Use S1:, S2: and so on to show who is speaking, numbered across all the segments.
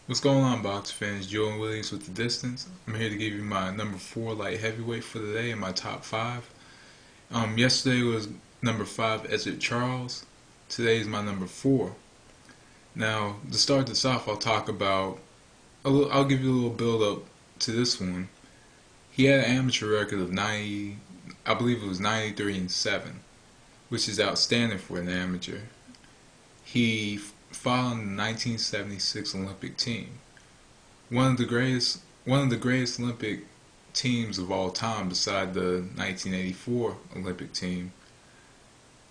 S1: What's going on, box fans? Joe and Williams with the distance. I'm here to give you my number 4 light heavyweight for the day and my top 5. Yesterday was number 5, Ezra Charles. Today is my number 4. Now, to start this off, I'll talk about I'll give you a little build up to this one. He had an amateur record of 90, I believe it was 93-7, which is outstanding for an amateur. He fought on the 1976 Olympic team, one of the greatest Olympic teams of all time, beside the 1984 Olympic team,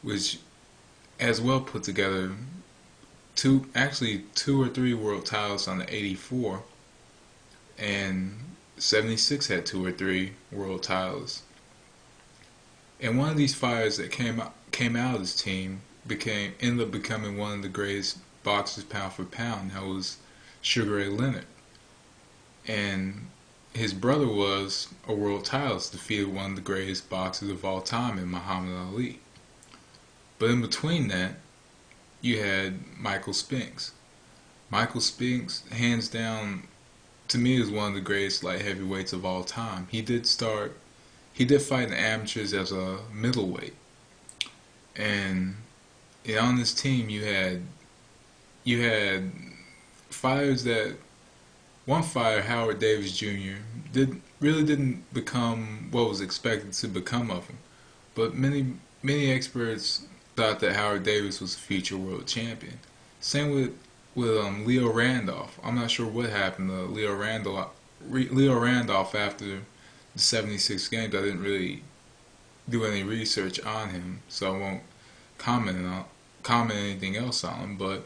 S1: which as well put together two or three world titles on the 84, and 76 had two or three world titles. And one of these fighters that came out of this team ended up becoming one of the greatest boxers pound for pound. That was Sugar Ray Leonard. And his brother was a world titleist, defeated one of the greatest boxers of all time in Muhammad Ali. But in between that, you had Michael Spinks. Michael Spinks, hands down, to me, is one of the greatest light heavyweights of all time. He did fight in the amateurs as a middleweight. And on this team, you had fighters that one fighter, Howard Davis Jr., didn't become what was expected to become of him. But many experts thought that Howard Davis was a future world champion. Same with Leo Randolph. I'm not sure what happened to Leo Randolph after the 76 games. I didn't really do any research on him, so I won't comment anything else on him. But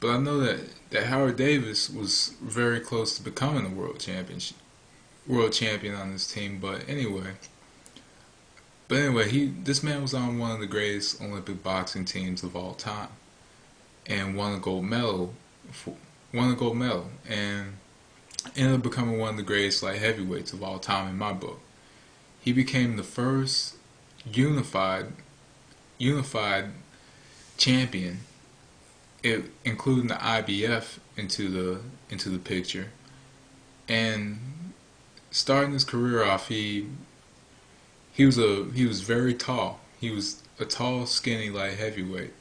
S1: I know that Howard Davis was very close to becoming a world champion on this team. But anyway, this man was on one of the greatest Olympic boxing teams of all time, and won a gold medal, and ended up becoming one of the greatest light heavyweights of all time in my book. He became the first unified champion, including the IBF into the picture. And starting his career off, he was very tall. He was a tall, skinny light heavyweight,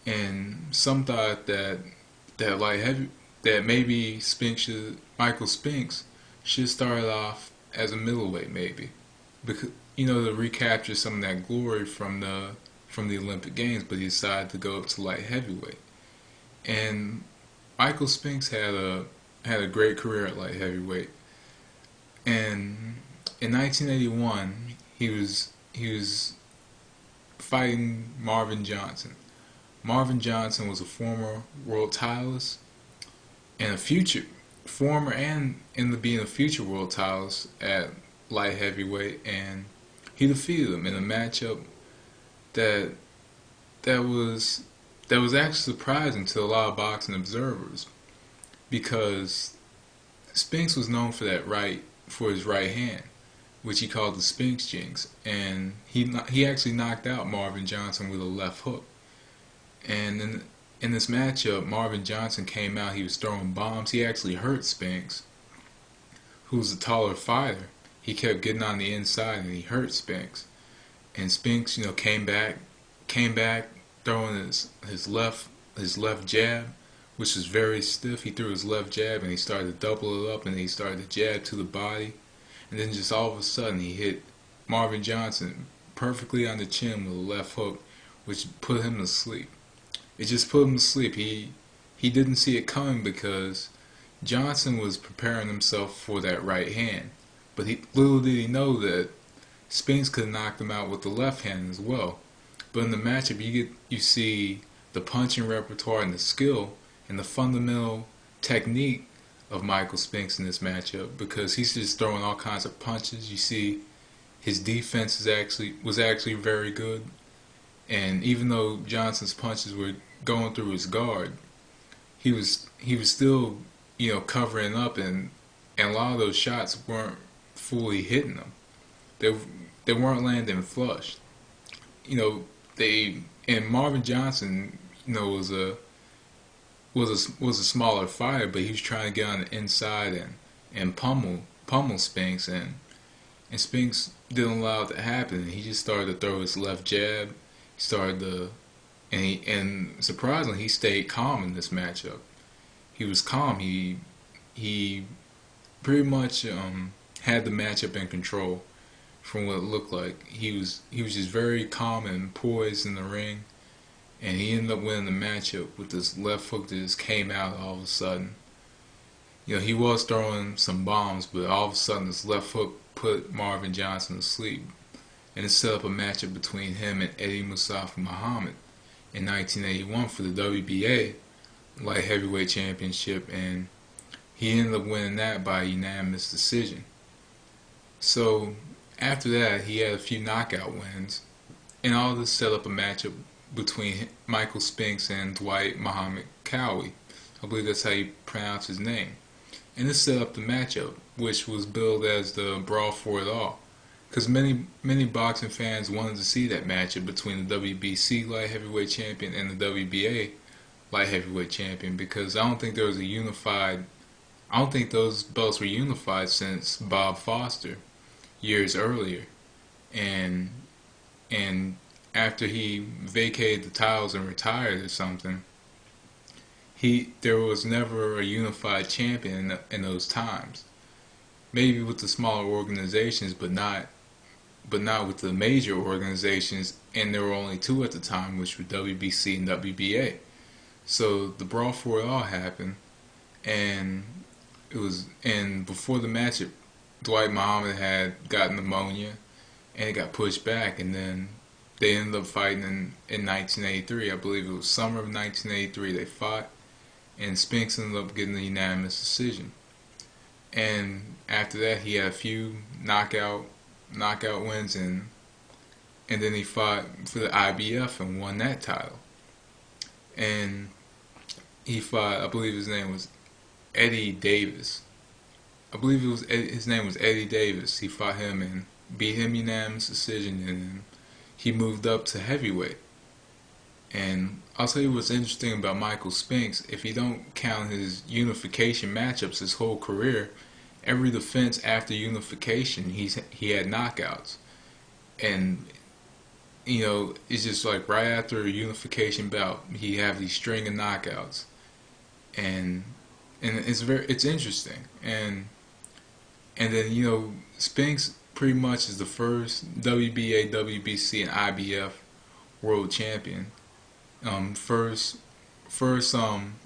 S1: and some thought that maybe Michael Spinks should start off as a middleweight, maybe, because to recapture some of that glory from the Olympic Games. But he decided to go up to light heavyweight. And Michael Spinks had a great career at light heavyweight. And in 1981, he was fighting Marvin Johnson. Marvin Johnson was a former world titleist and ended up being a future world titleist at light heavyweight, and he defeated him in a matchup that was actually surprising to a lot of boxing observers, because Spinks was known for his right hand, which he called the Spinks jinx, and he actually knocked out Marvin Johnson with a left hook. And in this matchup, Marvin Johnson came out. He was throwing bombs. He actually hurt Spinks, who was a taller fighter. He kept getting on the inside, and he hurt Spinks. And Spinks, came back throwing his left jab, which was very stiff. He threw his left jab, and he started to double it up, and he started to jab to the body. And then just all of a sudden, he hit Marvin Johnson perfectly on the chin with a left hook, which put him to sleep. It just put him to sleep. He didn't see it coming, because Johnson was preparing himself for that right hand. But little did he know that Spinks could have knocked him out with the left hand as well. But in the matchup, you see the punching repertoire and the skill and the fundamental technique of Michael Spinks in this matchup, because he's just throwing all kinds of punches. You see his defense was actually very good. And even though Johnson's punches were going through his guard, he was still covering up, and a lot of those shots weren't fully hitting him. They weren't landing flush. And Marvin Johnson was was a smaller fighter, but he was trying to get on the inside and pummel Spinks, and Spinks didn't allow it to happen. He just started to throw his left jab. He started to and surprisingly he stayed calm in this matchup. He was calm. He pretty much had the matchup in control from what it looked like. He was just very calm and poised in the ring, and he ended up winning the matchup with this left hook that just came out all of a sudden. He was throwing some bombs, but all of a sudden this left hook put Marvin Johnson to sleep, and it set up a matchup between him and Eddie Mustafa Muhammad in 1981 for the WBA light heavyweight championship, and he ended up winning that by unanimous decision. So after that, he had a few knockout wins, and all this set up a matchup between Michael Spinks and Dwight Muhammad Cowie. I believe that's how you pronounce his name. And this set up the matchup, which was billed as the Brawl for It All, because many boxing fans wanted to see that matchup between the WBC light heavyweight champion and the WBA light heavyweight champion, because I don't think those belts were unified since Bob Foster years earlier, and after he vacated the titles and retired or something, there was never a unified champion in those times. Maybe with the smaller organizations, but not with the major organizations, and there were only two at the time, which were WBC and WBA. So the Brawl for It All happened, and before the matchup, Dwight Muhammad had gotten pneumonia, and it got pushed back, and then they ended up fighting in 1983. I believe it was summer of 1983 they fought, and Spinks ended up getting the unanimous decision. And after that, he had a few knockout wins, and then he fought for the IBF and won that title. And he fought, I believe his name was Eddie Davis. His name was Eddie Davis. He fought him and beat him unanimous decision, and then he moved up to heavyweight. And I'll tell you what's interesting about Michael Spinks. If you don't count his unification matchups his whole career, every defense after unification he had knockouts. And it's just like right after a unification bout, he have these string of knockouts. And it's interesting. And then Spinks pretty much is the first WBA, WBC, and IBF world champion. First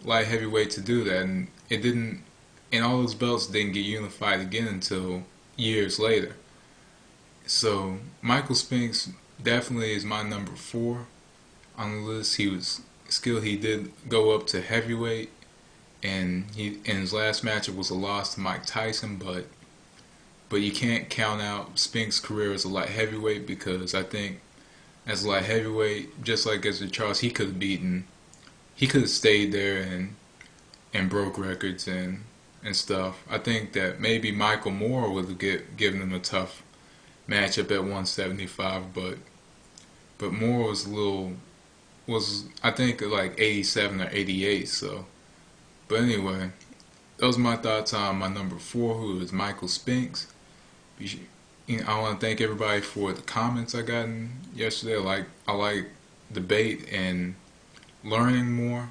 S1: light heavyweight to do that, and it didn't, and all those belts didn't get unified again until years later. So Michael Spinks definitely is my number 4 on the list. He did go up to heavyweight, and his last matchup was a loss to Mike Tyson, but you can't count out Spinks' career as a light heavyweight, because I think as a light heavyweight, just like as with Charles, he could have stayed there and broke records and stuff. I think that maybe Michael Moore would have given him a tough matchup at 175, but Moore was I think like 87 or 88. So, but anyway, those are my thoughts on my number 4, who is Michael Spinks. I want to thank everybody for the comments I got yesterday. I like debate and learning more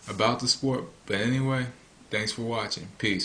S1: about the sport. But anyway, thanks for watching. Peace.